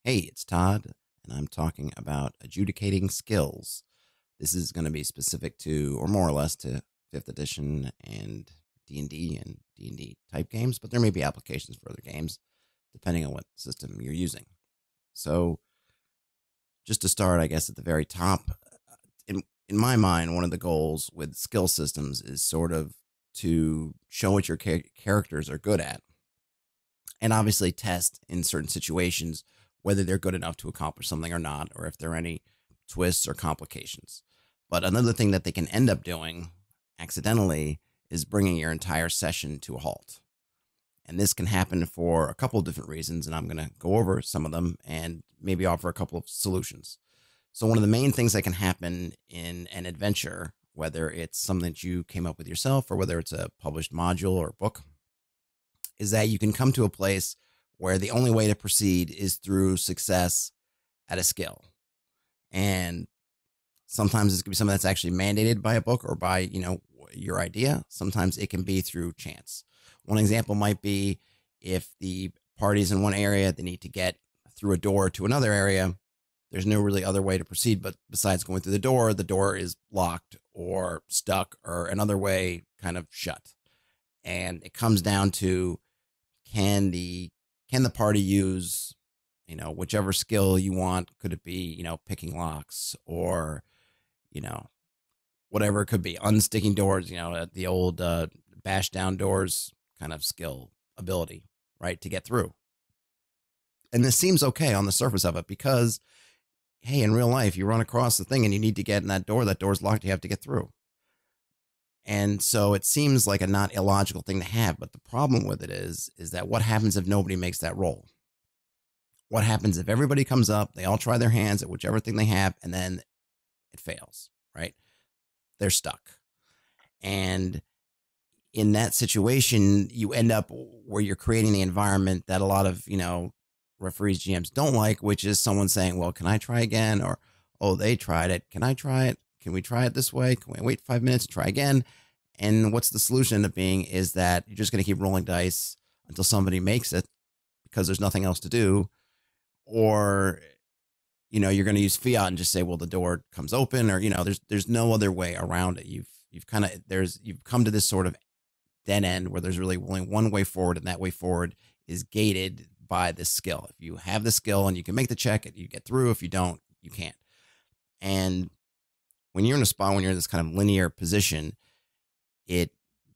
Hey, it's Todd, and I'm talking about adjudicating skills. This is going to be specific to, or more or less to, 5th edition and D&D type games, but there may be applications for other games, depending on what system you're using. So, just to start, I guess, at the very top, in my mind, one of the goals with skill systems is sort of to show what your characters are good at, and obviously test in certain situations whether they're good enough to accomplish something or not, or if there are any twists or complications. But another thing that they can end up doing accidentally is bringing your entire session to a halt. And this can happen for a couple of different reasons, and I'm going to go over some of them and maybe offer a couple of solutions. So one of the main things that can happen in an adventure, whether it's something that you came up with yourself or whether it's a published module or book, is that you can come to a place where the only way to proceed is through success at a skill. And sometimes it's going to be something that's actually mandated by a book or by, your idea. Sometimes it can be through chance. One example might be if the party's in one area, they need to get through a door to another area. There's no really other way to proceed, but besides going through the door is locked or stuck or another way kind of shut. And it comes down to, can the party use, whichever skill you want? Could it be, picking locks or, whatever it could be, unsticking doors, the old bash down doors kind of skill ability, right, to get through. And this seems okay on the surface of it because, hey, in real life, you run across the thing and you need to get in that door's locked, you have to get through. And so it seems like a not illogical thing to have, but the problem with it is that what happens if nobody makes that roll? What happens if everybody comes up, they all try their hands at whichever thing they have, and then it fails, right? They're stuck. And in that situation, you end up where you're creating the environment that a lot of, referees, GMs don't like, which is someone saying, well, can I try again? Or, oh, they tried it. Can I try it? Can we try it this way? Can we wait 5 minutes and try again? And what's the solution end up being is that you're just going to keep rolling dice until somebody makes it because there's nothing else to do. Or, you're going to use fiat and just say, well, the door comes open, or, there's no other way around it. You've come to this sort of dead end where there's really only one way forward, and that way forward is gated by this skill. If you have the skill and you can make the check, you get through. If you don't, you can't. And when you're in a spot, when you're in this kind of linear position, it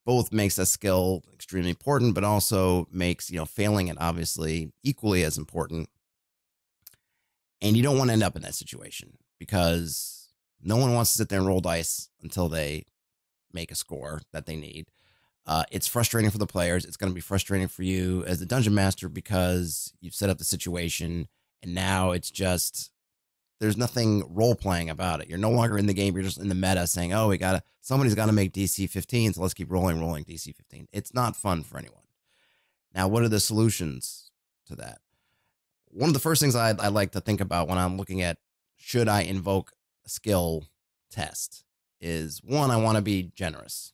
both makes that skill extremely important, but also makes, failing it obviously equally as important. And you don't want to end up in that situation because no one wants to sit there and roll dice until they make a score that they need. It's frustrating for the players. It's going to be frustrating for you as the dungeon master because you've set up the situation and now it's just, there's nothing role playing about it. You're no longer in the game. You're just in the meta saying, oh, somebody's got to make DC 15. So let's keep rolling DC 15. It's not fun for anyone. Now, what are the solutions to that? One of the first things I like to think about when I'm looking at should I invoke a skill test is, one, I want to be generous.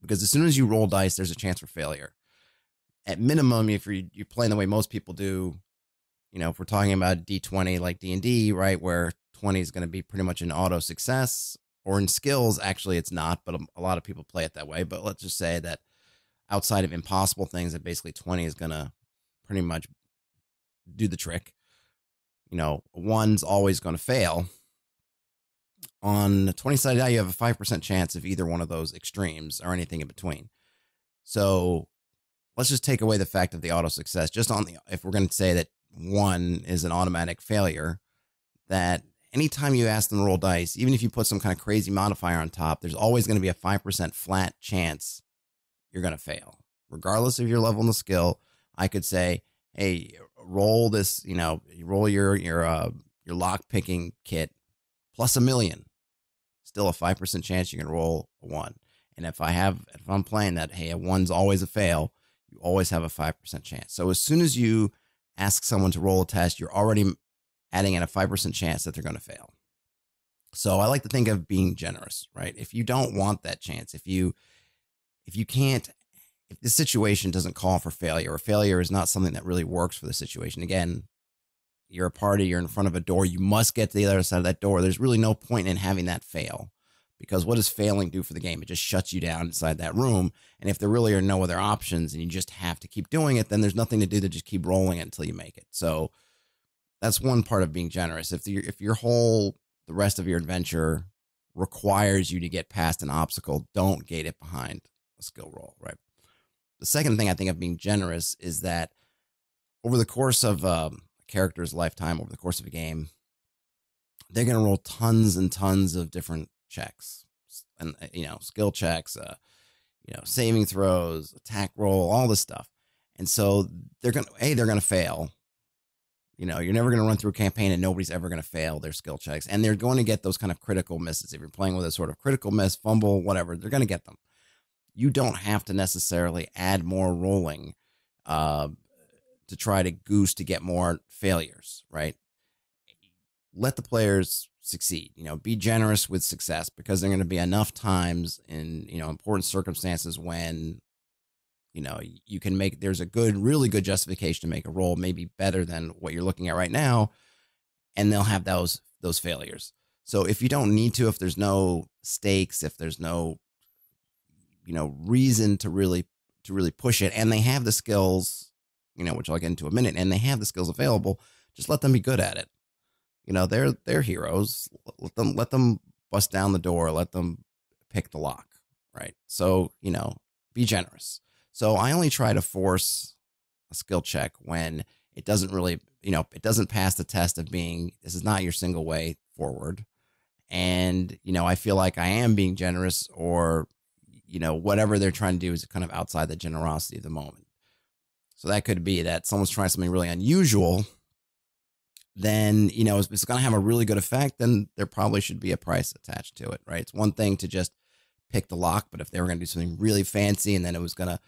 Because as soon as you roll dice, there's a chance for failure. At minimum, if you're playing the way most people do, if we're talking about D20 like D&D, right, where 20 is going to be pretty much an auto success, or in skills, actually it's not, but a lot of people play it that way. But let's just say that outside of impossible things, that basically 20 is going to pretty much do the trick. One's always going to fail. On the 20-sided die, you have a 5% chance of either one of those extremes or anything in between. So let's just take away the fact of the auto success. Just if we're going to say that 1 is an automatic failure, that anytime you ask them to roll dice, even if you put some kind of crazy modifier on top, there's always going to be a 5% flat chance you're going to fail. Regardless of your level in the skill, I could say, hey, roll this, you roll your lock picking kit plus $1 million. Still a 5% chance you can roll a 1. And if I'm playing that, hey, a 1's always a fail, you always have a 5% chance. So as soon as you ask someone to roll a test, you're already adding in a 5% chance that they're going to fail. So I like to think of being generous, right? If you don't want that chance, if the situation doesn't call for failure, or failure is not something that really works for the situation, again, you're a party, you're in front of a door, you must get to the other side of that door. There's really no point in having that fail, because what does failing do for the game? It just shuts you down inside that room. And if there really are no other options and you just have to keep doing it, then there's nothing to do to just keep rolling it until you make it. So that's one part of being generous. If the rest of your adventure requires you to get past an obstacle, don't gate it behind a skill roll, right? The second thing I think of being generous is that over the course of a character's lifetime, over the course of a game, they're going to roll tons and tons of different checks, and skill checks, saving throws, attack roll, all this stuff. And so they're going to fail. You're never going to run through a campaign and nobody's ever going to fail their skill checks. And they're going to get those kind of critical misses. If you're playing with a sort of critical miss, fumble, whatever, they're going to get them. You don't have to necessarily add more rolling to try to goose to get more failures, right? Let the players succeed, be generous with success, because there are going to be enough times in, important circumstances when, you can make, there's a really good justification to make a roll, maybe better than what you're looking at right now. And they'll have those failures. So if you don't need to, if there's no stakes, if there's no, reason to really push it, and they have the skills, which I'll get into in a minute, and they have the skills available, just let them be good at it. They're heroes. Let them bust down the door. Let them pick the lock, right? So, be generous. So I only try to force a skill check when it doesn't really, it doesn't pass the test of being, this is not your single way forward. And, I feel like I am being generous, or, whatever they're trying to do is kind of outside the generosity of the moment. So that could be that someone's trying something really unusual, then, it's going to have a really good effect, then there probably should be a price attached to it, right? It's one thing to just pick the lock, but if they were going to do something really fancy and then it was going to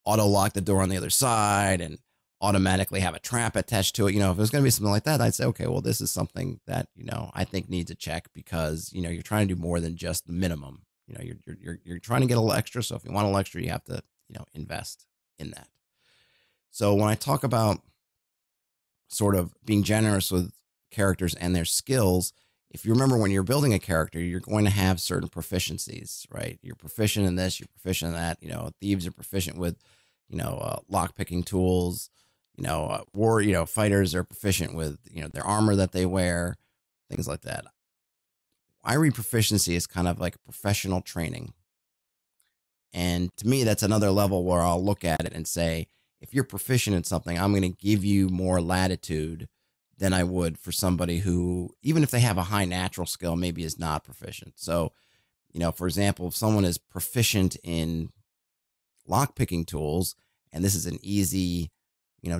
auto lock the door on the other side and automatically have a trap attached to it, if it was going to be something like that, I'd say, okay, well, this is something that, I think needs a check, because, you're trying to do more than just the minimum. You're trying to get a little extra. So if you want a little extra, you have to, invest in that. So when I talk about sort of being generous with characters and their skills, if you remember, when you're building a character, you're going to have certain proficiencies, right? You're proficient in this, you're proficient in that. Thieves are proficient with, lock picking tools. Fighters are proficient with, their armor that they wear, things like that. I read proficiency as kind of like professional training. And to me, that's another level where I'll look at it and say, if you're proficient in something, I'm going to give you more latitude than I would for somebody who, even if they have a high natural skill, maybe is not proficient. So, for example, if someone is proficient in lock picking tools, and this is an easy,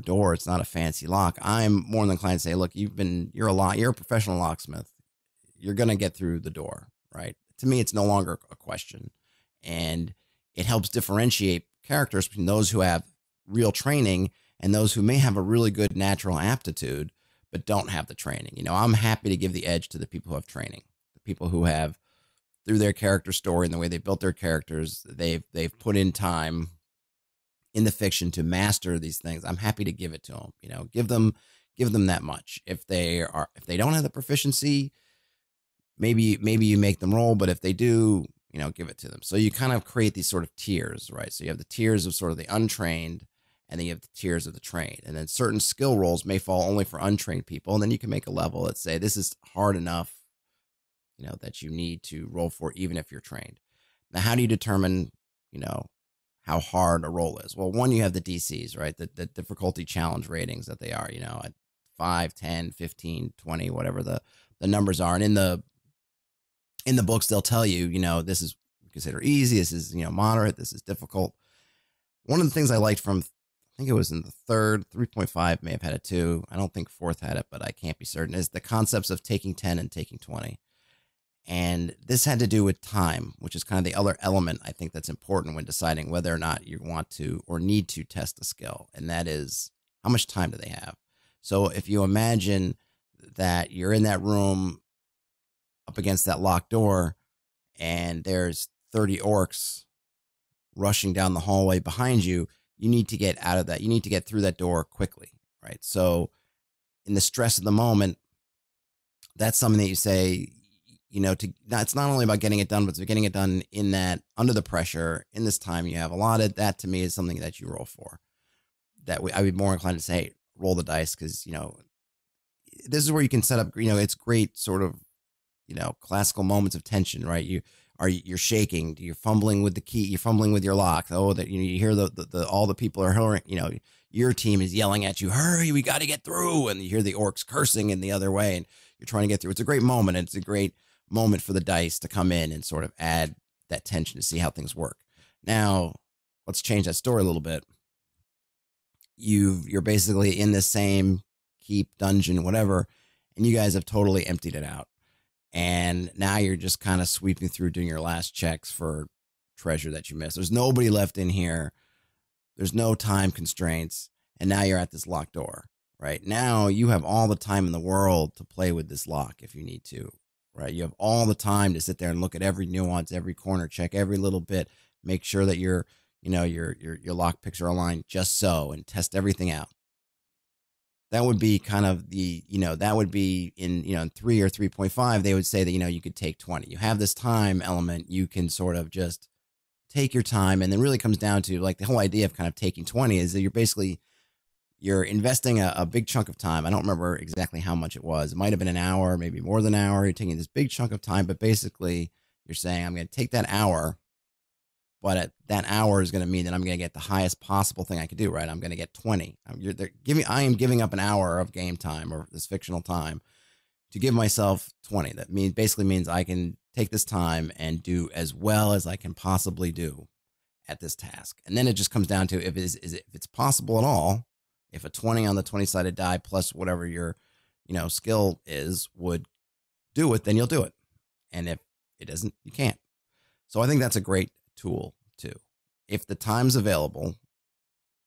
door, it's not a fancy lock, I'm more than inclined to say, look, you're a professional locksmith. You're going to get through the door, right? To me, it's no longer a question. And it helps differentiate characters between those who have real training and those who may have a really good natural aptitude, but don't have the training. I'm happy to give the edge to the people who have training, the people who have, through their character story and the way they built their characters, they've put in time in the fiction to master these things. I'm happy to give it to them, give them that much. If they don't have the proficiency, maybe you make them roll, but if they do, give it to them. So you kind of create these sort of tiers, right? So you have the tiers of sort of the untrained, and then you have the tiers of the trained. And then certain skill rolls may fall only for untrained people. And then you can make a level that say, this is hard enough, that you need to roll for, even if you're trained. Now, how do you determine, how hard a roll is? Well, one, you have the DCs, right? The difficulty challenge ratings that they are, at 5, 10, 15, 20, whatever the numbers are. And in the books, they'll tell you, this is consider easy, this is, moderate, this is difficult. One of the things I liked from, I think it was in the third, 3.5 may have had it too. I don't think fourth had it, but I can't be certain, is the concepts of taking 10 and taking 20. And this had to do with time, which is kind of the other element I think that's important when deciding whether or not you want to or need to test a skill. And that is, how much time do they have? So if you imagine that you're in that room up against that locked door and there's 30 orcs rushing down the hallway behind you, you need to get out of that. You need to get through that door quickly, right? So in the stress of the moment, that's something that you say, it's not only about getting it done, but it's getting it done in that under the pressure in this time you have allotted. That to me is something that you roll for. That I would be more inclined to say, roll the dice, because, this is where you can set up, it's great sort of, classical moments of tension, right? You're shaking, you're fumbling with the key, you're fumbling with your lock. Oh, that you hear the all the people are hurrying, your team is yelling at you, hurry, we got to get through. And you hear the orcs cursing in the other way and you're trying to get through. It's a great moment. And it's a great moment for the dice to come in and sort of add that tension to see how things work. Now, let's change that story a little bit. You're basically in the same keep, dungeon, whatever, and you guys have totally emptied it out. And now you're just kind of sweeping through, doing your last checks for treasure that you missed. There's nobody left in here. There's no time constraints. And now you're at this locked door, right? Now you have all the time in the world to play with this lock if you need to, right? You have all the time to sit there and look at every nuance, every corner, check every little bit, make sure that your lock picks are aligned just so, and test everything out. That would be kind of that would be in 3 or 3.5, they would say that, you could take 20. You have this time element, you can sort of just take your time. And then really comes down to, like, the whole idea of kind of taking 20 is that you're investing a big chunk of time. I don't remember exactly how much it was. It might've been an hour, maybe more than an hour. You're taking this big chunk of time, but basically you're saying, I'm going to take that hour, but at that hour is going to mean that I'm going to get the highest possible thing I could do, right? I'm going to get 20. I am giving up an hour of game time, or this fictional time, to give myself 20. That basically means I can take this time and do as well as I can possibly do at this task. And then it just comes down to if it's possible at all. If a 20 on the 20-sided die plus whatever your skill is would do it, then you'll do it. And if it doesn't, you can't. So I think that's a great tool too. If the time's available,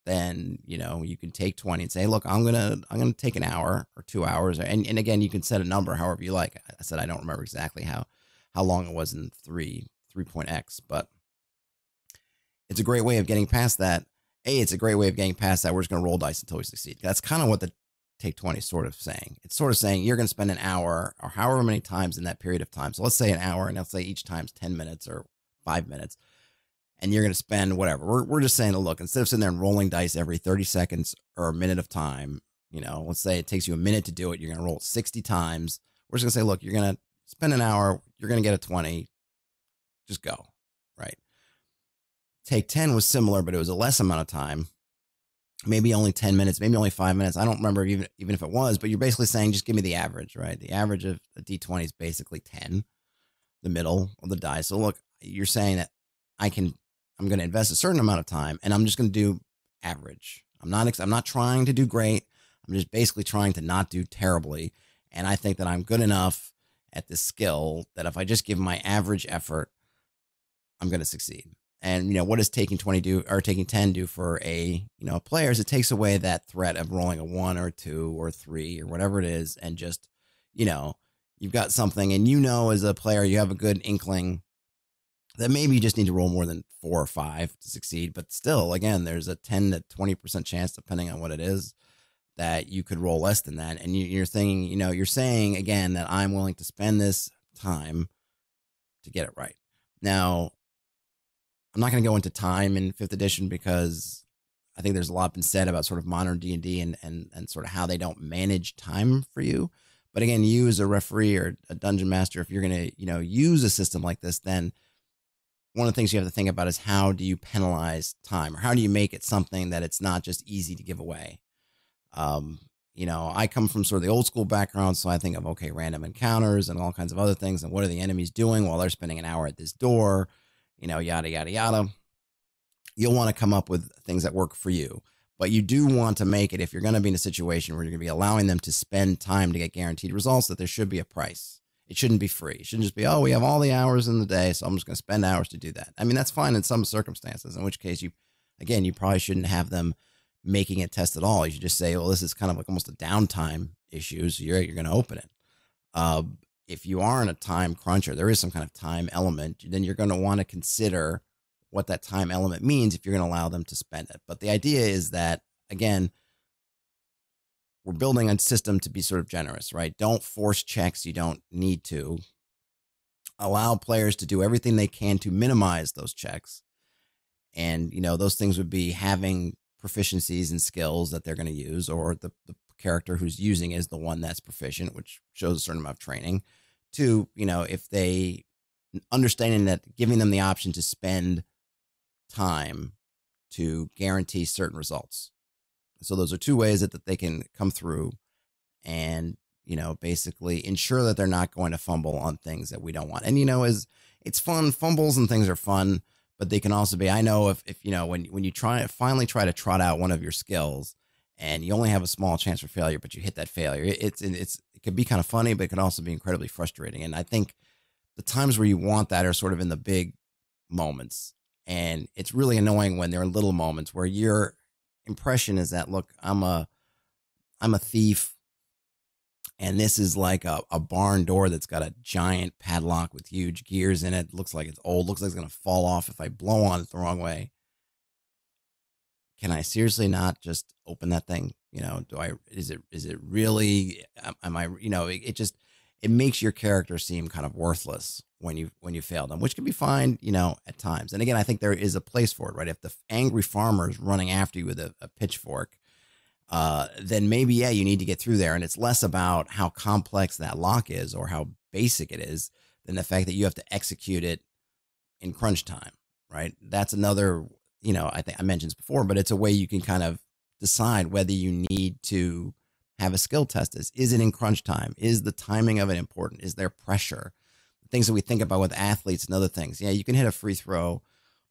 then you can take 20 and say, look, I'm gonna take an hour or 2 hours, and again, you can set a number however you like. I said I don't remember exactly how long it was in 3.x, but it's a great way of getting past that. It's a great way of getting past that. We're just gonna roll dice until we succeed. That's kind of what the take 20 is sort of saying. It's sort of saying you're gonna spend an hour or however many times in that period of time. So let's say an hour, and let's say each time's 10 minutes or 5 minutes. And you're going to spend whatever. We're just saying, look, instead of sitting there and rolling dice every 30 seconds or a minute of time, let's say it takes you a minute to do it. You're going to roll 60 times. We're just going to say, look, you're going to spend an hour. You're going to get a 20. Just go, right? Take 10 was similar, but it was a less amount of time. Maybe only 10 minutes, maybe only 5 minutes. I don't remember even if it was, but you're basically saying, just give me the average, right? The average of a D20 is basically 10, the middle of the die. So look, you're saying that I'm going to invest a certain amount of time, and I'm just going to do average. I'm not trying to do great. I'm just basically trying to not do terribly. And I think that I'm good enough at this skill that if I just give my average effort, I'm going to succeed. And, what does taking 20 do, or taking 10 do for a player, is it takes away that threat of rolling a 1 or 2 or 3 or whatever it is. And just, you've got something, and as a player, you have a good inkling that maybe you just need to roll more than 4 or 5 to succeed. But still, again, there's a 10 to 20% chance, depending on what it is, that you could roll less than that. And you're thinking, you're saying again that I'm willing to spend this time to get it right. Now, I'm not going to go into time in 5th edition, because I think there's a lot been said about sort of modern D&D and sort of how they don't manage time for you. But again, you as a referee or a dungeon master, if you're going to, use a system like this, then one of the things you have to think about is, how do you penalize time, or how do you make it something that it's not just easy to give away? I come from sort of the old school background, so I think of, okay, random encounters and all kinds of other things, and what are the enemies doing while they're spending an hour at this door, yada, yada, yada. You'll want to come up with things that work for you, but you do want to make it, if you're going to be in a situation where you're going to be allowing them to spend time to get guaranteed results, that there should be a price. It shouldn't be free. It shouldn't just be, oh, we have all the hours in the day, so I'm just going to spend hours to do that. I mean, that's fine in some circumstances, in which case you probably shouldn't have them making it test at all. You should just say, well, this is kind of like almost a downtime issue, so you're going to open it. If you are in a time crunch, or there is some kind of time element, then you're going to want to consider what that time element means if you're going to allow them to spend it. But the idea is that, again, we're building a system to be sort of generous, right? Don't force checks you don't need to. Allow players to do everything they can to minimize those checks. And, those things would be having proficiencies and skills that they're going to use, or the character who's using is the one that's proficient, which shows a certain amount of training. Two, if they understanding that giving them the option to spend time to guarantee certain results. So those are two ways that they can come through and, basically ensure that they're not going to fumble on things that we don't want. And, it's fun. Fumbles and things are fun, but they can also be, I know if when you finally try to trot out one of your skills and you only have a small chance for failure, but you hit that failure, it could be kind of funny, but it could also be incredibly frustrating. And I think the times where you want that are sort of in the big moments. And it's really annoying when there are little moments where your impression is that, look, I'm a thief, and this is like a barn door that's got a giant padlock with huge gears in it. Looks like it's old. Looks like it's going to fall off if I blow on it the wrong way. Can I seriously not just open that thing? Is it really, am I, it makes your character seem kind of worthless when you fail them, which can be fine, at times. And again, I think there is a place for it, right? If the angry farmer is running after you with a pitchfork, then maybe, you need to get through there. And it's less about how complex that lock is or how basic it is than the fact that you have to execute it in crunch time, right? That's another, I think I mentioned this before, but it's a way you can kind of decide whether you need to have a skill test. Is it in crunch time? Is the timing of it important? Is there pressure? The things that we think about with athletes and other things. Yeah, you can hit a free throw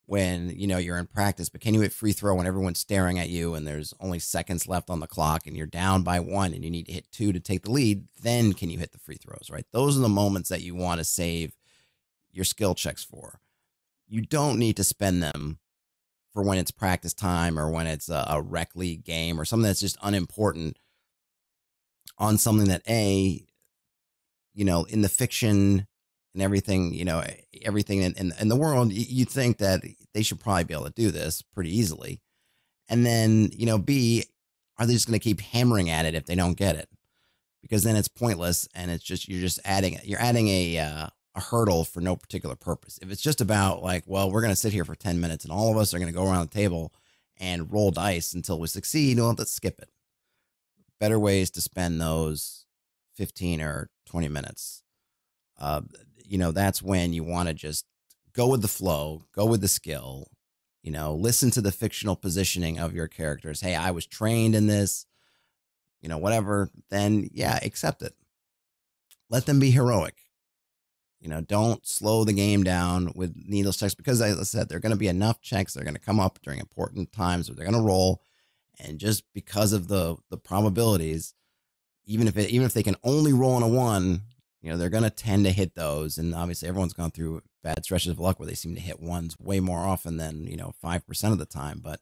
when, you're in practice, but can you hit free throw when everyone's staring at you and there's only seconds left on the clock and you're down by 1 and you need to hit 2 to take the lead? Then can you hit the free throws, right? Those are the moments that you want to save your skill checks for. You don't need to spend them for when it's practice time or when it's a rec league game or something that's just unimportant on something that in the fiction and everything, everything in the world, you'd think that they should probably be able to do this pretty easily. And then, B, are they just going to keep hammering at it if they don't get it? Because then it's pointless and it's just, you're adding a hurdle for no particular purpose. If it's just about like, well, we're going to sit here for 10 minutes and all of us are going to go around the table and roll dice until we succeed, well, let's skip it. Better ways to spend those 15 or 20 minutes. That's when you want to just go with the flow, go with the skill, listen to the fictional positioning of your characters. Hey, I was trained in this, whatever, then accept it. Let them be heroic. Don't slow the game down with needless checks, because as I said, there are going to be enough checks that are going to come up during important times where they're going to roll. And just because of the probabilities, even if they can only roll on a 1, they're going to tend to hit those. And obviously everyone's gone through bad stretches of luck where they seem to hit 1s way more often than, 5% of the time, but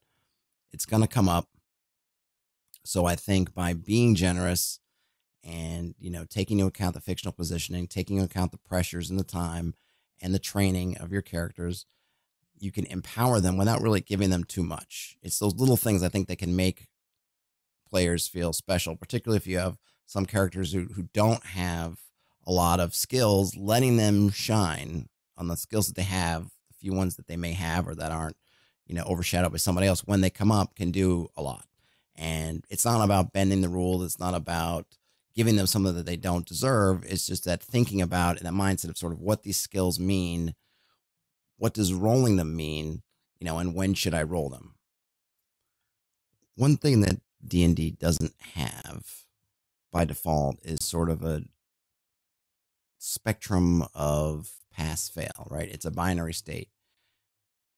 it's going to come up. So I think by being generous and, taking into account the fictional positioning, taking into account the pressures and the time and the training of your characters, you can empower them without really giving them too much. It's those little things I think that can make players feel special, particularly if you have some characters who don't have a lot of skills, letting them shine on the skills that they have, the few ones that they may have or that aren't, overshadowed by somebody else when they come up can do a lot. And it's not about bending the rules. It's not about giving them something that they don't deserve. It's just that thinking about and that mindset of sort of what these skills mean. What does rolling them mean, and when should I roll them? One thing that D&D doesn't have by default is sort of a spectrum of pass fail, right? It's a binary state.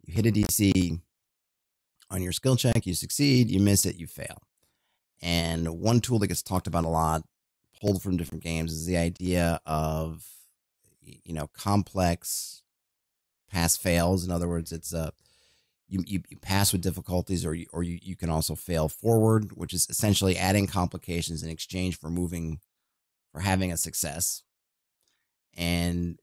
You hit a DC on your skill check, you succeed, you miss it, you fail. And one tool that gets talked about a lot, pulled from different games, is the idea of, complex pass fails. In other words, it's you pass with difficulties, or you can also fail forward, which is essentially adding complications in exchange for having a success. And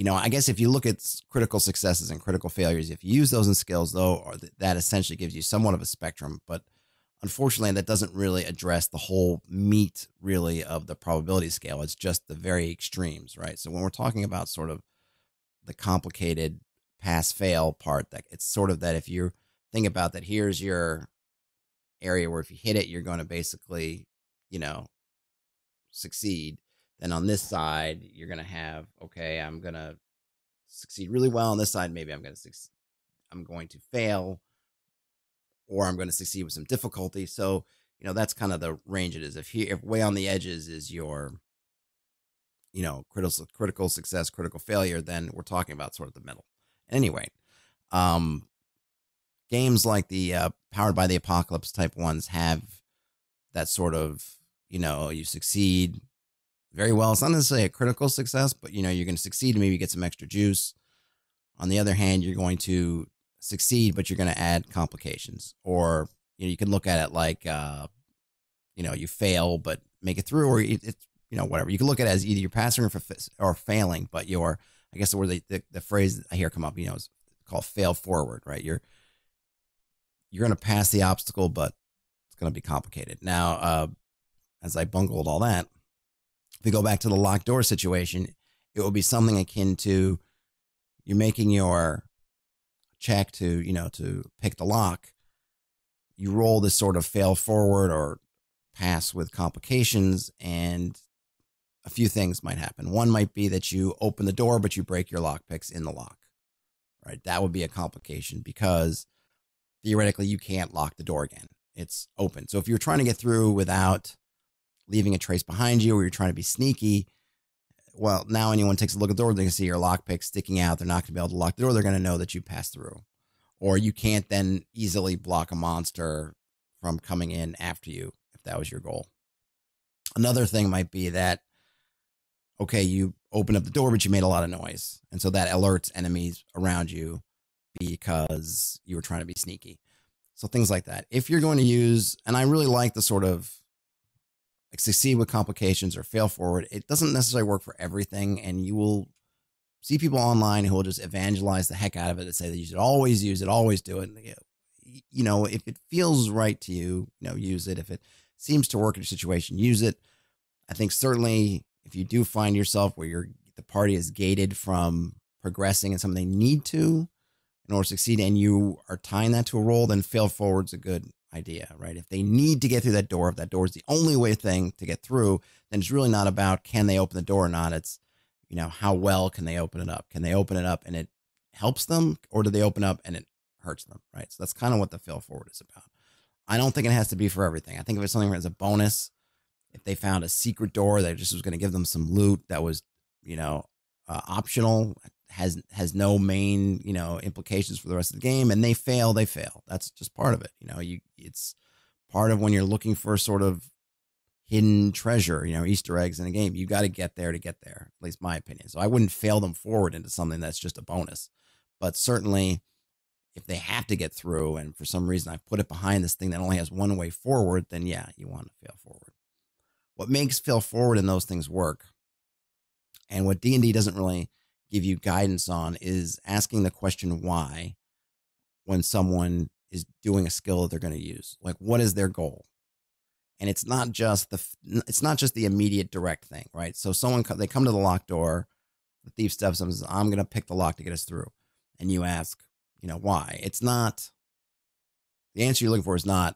I guess if you look at critical successes and critical failures, if you use those in skills, though, that essentially gives you somewhat of a spectrum. But Unfortunately, that doesn't really address the whole meat, really, of the probability scale. It's just the very extremes, right? So when we're talking about sort of the complicated pass-fail part, that it's sort of that if you think about that, here's your area where if you hit it, you're going to basically, you know, succeed. Then on this side, you're going to have, okay, I'm going to succeed really well. On this side, maybe I'm going to fail, or I'm going to succeed with some difficulty. So, you know, that's kind of the range it is. If way on the edges is your, you know, critical success, critical failure, then we're talking about sort of the middle. Anyway, games like the Powered by the Apocalypse type ones have that sort of, you know, you succeed very well. It's not necessarily a critical success, but, you know, you're going to succeed and maybe get some extra juice. On the other hand, you're going to succeed, but you're going to add complications. Or, you know, you can look at it like, you know, you fail, but make it through, or it's, you know, whatever. You can look at it as either you're passing or failing, but you're, I guess where the phrase I hear come up, you know, is called fail forward, right? You're going to pass the obstacle, but it's going to be complicated. Now, as I bungled all that, if we go back to the locked door situation, it will be something akin to you're making your check to, you know, to pick the lock. You roll this sort of fail forward or pass with complications, and a few things might happen. One might be that you open the door, but you break your lock picks in the lock, right? That would be a complication because theoretically you can't lock the door again. It's open. So if you're trying to get through without leaving a trace behind you, or you're trying to be sneaky, well, now anyone takes a look at the door, they can see your lockpick sticking out. They're not going to be able to lock the door. They're going to know that you passed through. Or you can't then easily block a monster from coming in after you, if that was your goal. Another thing might be that, okay, you opened up the door, but you made a lot of noise. And so that alerts enemies around you because you were trying to be sneaky. So things like that. If you're going to use, and I really like the sort of like succeed with complications or fail forward, it doesn't necessarily work for everything. And you will see people online who will just evangelize the heck out of it and say that you should always use it, always do it. You know, if it feels right to you, you know, use it. If it seems to work in a situation, use it. I think certainly if you do find yourself where the party is gated from progressing and something they need to in order to succeed, and you are tying that to a roll, then fail forward's a good idea, right? If they need to get through that door, if that door is the only thing to get through, then it's really not about can they open the door or not. It's, you know, how well can they open it up? Can they open it up and it helps them, or do they open up and it hurts them, right? So that's kind of what the fail forward is about. I don't think it has to be for everything. I think if it's something as a bonus, if they found a secret door that just was going to give them some loot that was, you know, optional, has no main, you know, implications for the rest of the game, and they fail, they fail. That's just part of it. You know, it's part of when you're looking for sort of hidden treasure, you know, Easter eggs in a game. You got to get there, at least my opinion. So I wouldn't fail them forward into something that's just a bonus. But certainly if they have to get through and for some reason I've put it behind this thing that only has one way forward, then yeah, you want to fail forward. What makes fail forward and those things work, and what D&D doesn't really give you guidance on, is asking the question why when someone is doing a skill that they're going to use. Like, what is their goal? And it's not just the immediate direct thing, right? So they come to the locked door, the thief steps up and says, I'm going to pick the lock to get us through. And you ask, you know, why? It's not, the answer you're looking for is not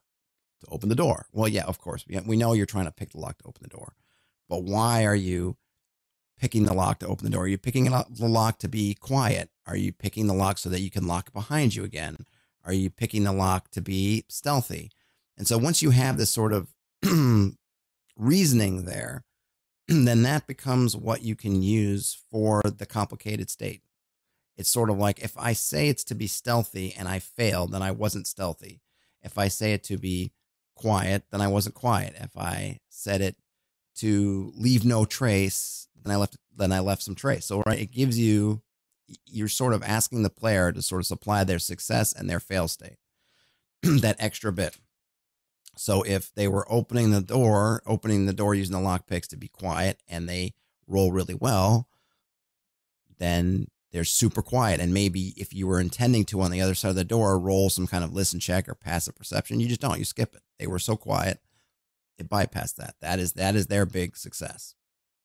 to open the door. Well, yeah, of course. We know you're trying to pick the lock to open the door. But why are you picking the lock to open the door? Are you picking the lock to be quiet? Are you picking the lock so that you can lock it behind you again? Are you picking the lock to be stealthy? And so once you have this sort of reasoning there, then that becomes what you can use for the complicated state. It's sort of like, if I say it's to be stealthy and I failed, then I wasn't stealthy. If I say it to be quiet, then I wasn't quiet. If I said it to leave no trace, then I left some trace. So right, it gives you're sort of asking the player to sort of supply their success and their fail state, that extra bit. So if they were opening the door using the lock picks to be quiet, and they roll really well, then they're super quiet. And maybe if you were intending to on the other side of the door, roll some kind of listen check or passive perception, you just don't, you skip it. They were so quiet. It bypassed that. That is their big success.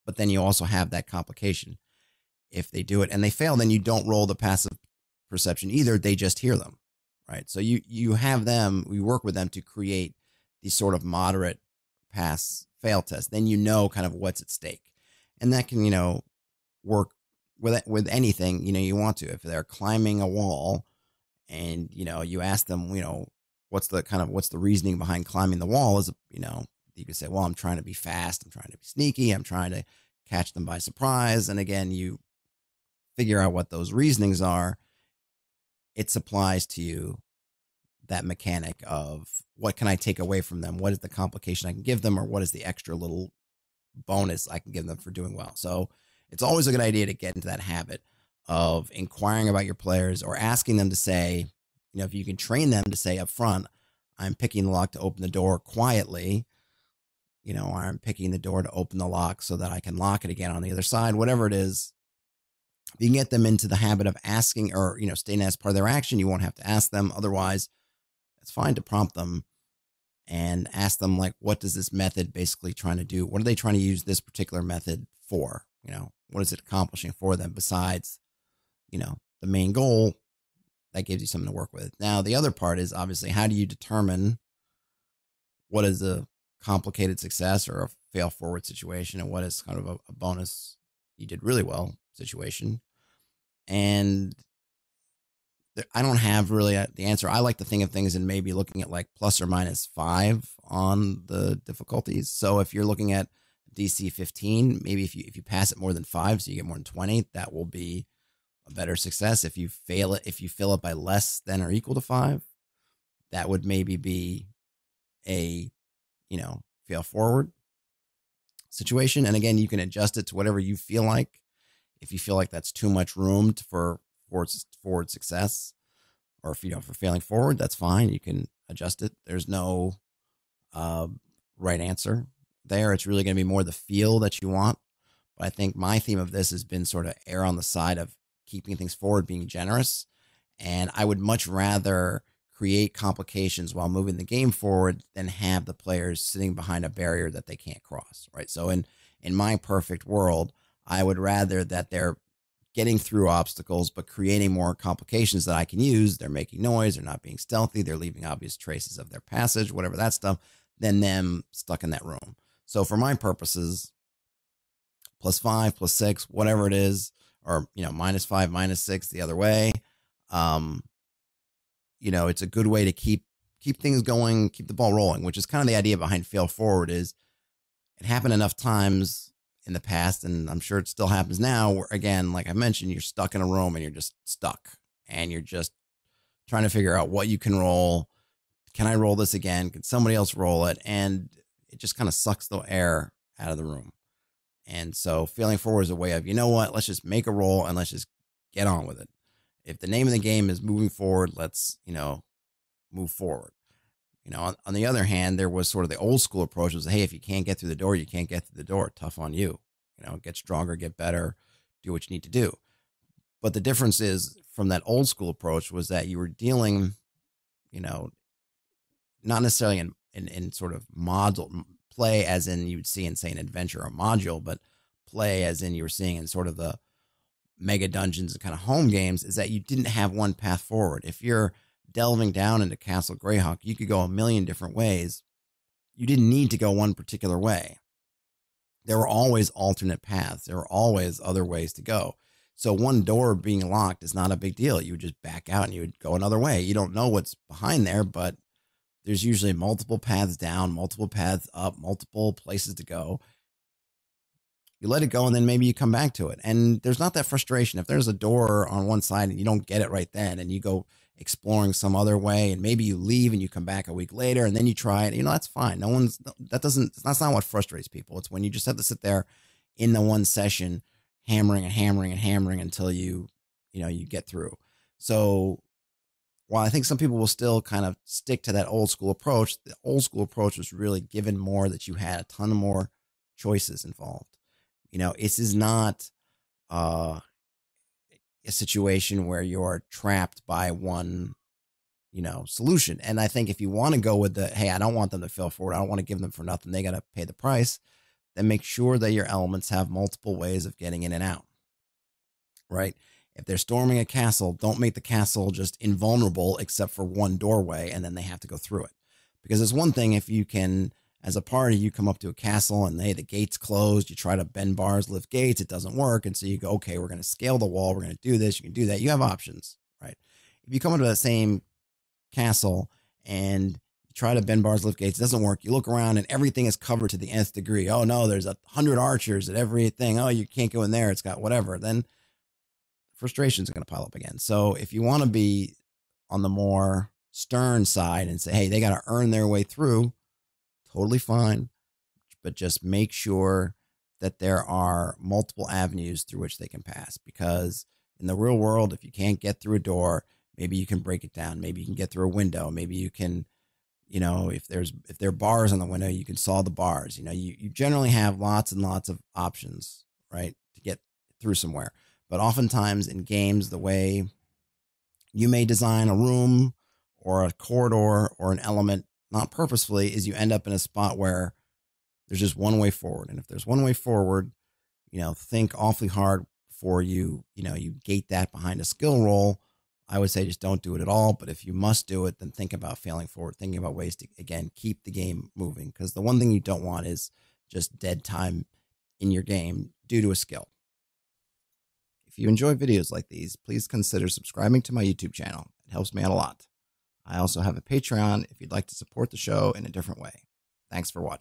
But then you also have that complication. If they do it and they fail, then you don't roll the passive perception either. They just hear them, right? So you have them, we work with them to create these sort of moderate pass fail tests. Then you know kind of what's at stake. And that can, work with anything, you want to. If they're climbing a wall and, you ask them, what's the reasoning behind climbing the wall is, you could say, well, I'm trying to be fast. I'm trying to be sneaky. I'm trying to catch them by surprise. And again, you figure out what those reasonings are. It supplies to you that mechanic of what can I take away from them? What is the complication I can give them? Or what is the extra little bonus I can give them for doing well? So it's always a good idea to get into that habit of inquiring about your players or asking them to say, if you can train them to say up front, I'm picking the lock to open the door quietly, or I'm picking the door to open the lock so that I can lock it again on the other side, whatever it is. You can get them into the habit of asking or, stating as part of their action. You won't have to ask them. Otherwise, it's fine to prompt them and ask them, like, what does this method basically trying to do? What are they trying to use this particular method for? What is it accomplishing for them besides, the main goal? That gives you something to work with. Now, the other part is obviously, how do you determine what is a complicated success or a fail forward situation and what is kind of a bonus, you did really well situation? And I don't have really the answer. I like to think of things in maybe looking at like plus or minus 5 on the difficulties. So if you're looking at DC 15, maybe if you pass it more than 5, so you get more than 20, that will be a better success. If you fail it, if you fill it by less than or equal to 5, that would maybe be a, fail forward situation. And again, you can adjust it to whatever you feel like. If you feel like that's too much room for forward success, or if, for failing forward, that's fine. You can adjust it. There's no right answer there. It's really going to be more the feel that you want. But I think my theme of this has been sort of err on the side of keeping things forward, being generous. And I would much rather create complications while moving the game forward than have the players sitting behind a barrier that they can't cross, right? So in my perfect world, I would rather that they're getting through obstacles, but creating more complications that I can use. They're making noise. They're not being stealthy. They're leaving obvious traces of their passage, whatever that stuff, than them stuck in that room. So for my purposes, +5, +6, whatever it is, or, -5, -6 the other way. It's a good way to keep things going, keep the ball rolling, which is kind of the idea behind fail forward. Is it happened enough times in the past, and I'm sure it still happens now, where, again, like I mentioned, you're stuck in a room and you're just stuck and you're just trying to figure out what you can roll. Can I roll this again? Can somebody else roll it? And it just kind of sucks the air out of the room. And so failing forward is a way of, let's just make a roll and let's just get on with it. If the name of the game is moving forward, let's, move forward. On the other hand, there was sort of the old school approach was, hey, if you can't get through the door, you can't get through the door. Tough on you. Get stronger, get better, do what you need to do. But the difference is from that old school approach was that you were dealing, not necessarily in sort of module play as in you would see in, say, an adventure or module, but play as in you were seeing in sort of the mega dungeons and kind of home games, is that you didn't have one path forward. If you're delving down into Castle Greyhawk, you could go a million different ways. You didn't need to go one particular way. There were always alternate paths. There were always other ways to go. So one door being locked is not a big deal. You would just back out and you would go another way. You don't know what's behind there, but there's usually multiple paths down, multiple paths up, multiple places to go. You let it go, and then maybe you come back to it. And there's not that frustration. If there's a door on one side and you don't get it right then, and you go exploring some other way, and maybe you leave and you come back a week later and then you try it, that's fine. That's not what frustrates people. It's when you just have to sit there in the one session, hammering and hammering and hammering until you get through. So while I think some people will still kind of stick to that old school approach, the old school approach was really given more that you had a ton of more choices involved. This is not, a situation where you're trapped by one, solution. And I think if you want to go with the, hey, I don't want them to fail forward, I don't want to give them for nothing, they got to pay the price, then make sure that your elements have multiple ways of getting in and out, right? If they're storming a castle, don't make the castle just invulnerable except for one doorway, and then they have to go through it. Because it's one thing if you can, as a party, you come up to a castle and the gate's closed, you try to bend bars, lift gates, it doesn't work. And so you go, okay, we're going to scale the wall, we're going to do this, you can do that. You have options, right? If you come into that same castle and you try to bend bars, lift gates, it doesn't work. You look around and everything is covered to the nth degree. Oh no, there's 100 archers at everything. Oh, you can't go in there. It's got whatever. Then frustration is going to pile up again. So if you want to be on the more stern side and say, hey, they got to earn their way through, totally fine. But just make sure that there are multiple avenues through which they can pass. Because in the real world, if you can't get through a door, maybe you can break it down. Maybe you can get through a window. Maybe you can, if there are bars on the window, you can saw the bars. You generally have lots and lots of options, right, to get through somewhere. But oftentimes in games, the way you may design a room or a corridor or an element, not purposefully, is you end up in a spot where there's just one way forward. And if there's one way forward, think awfully hard before you gate that behind a skill roll. I would say just don't do it at all. But if you must do it, then think about failing forward, thinking about ways to, again, keep the game moving. Because the one thing you don't want is just dead time in your game due to a skill. If you enjoy videos like these, please consider subscribing to my YouTube channel. It helps me out a lot. I also have a Patreon if you'd like to support the show in a different way. Thanks for watching.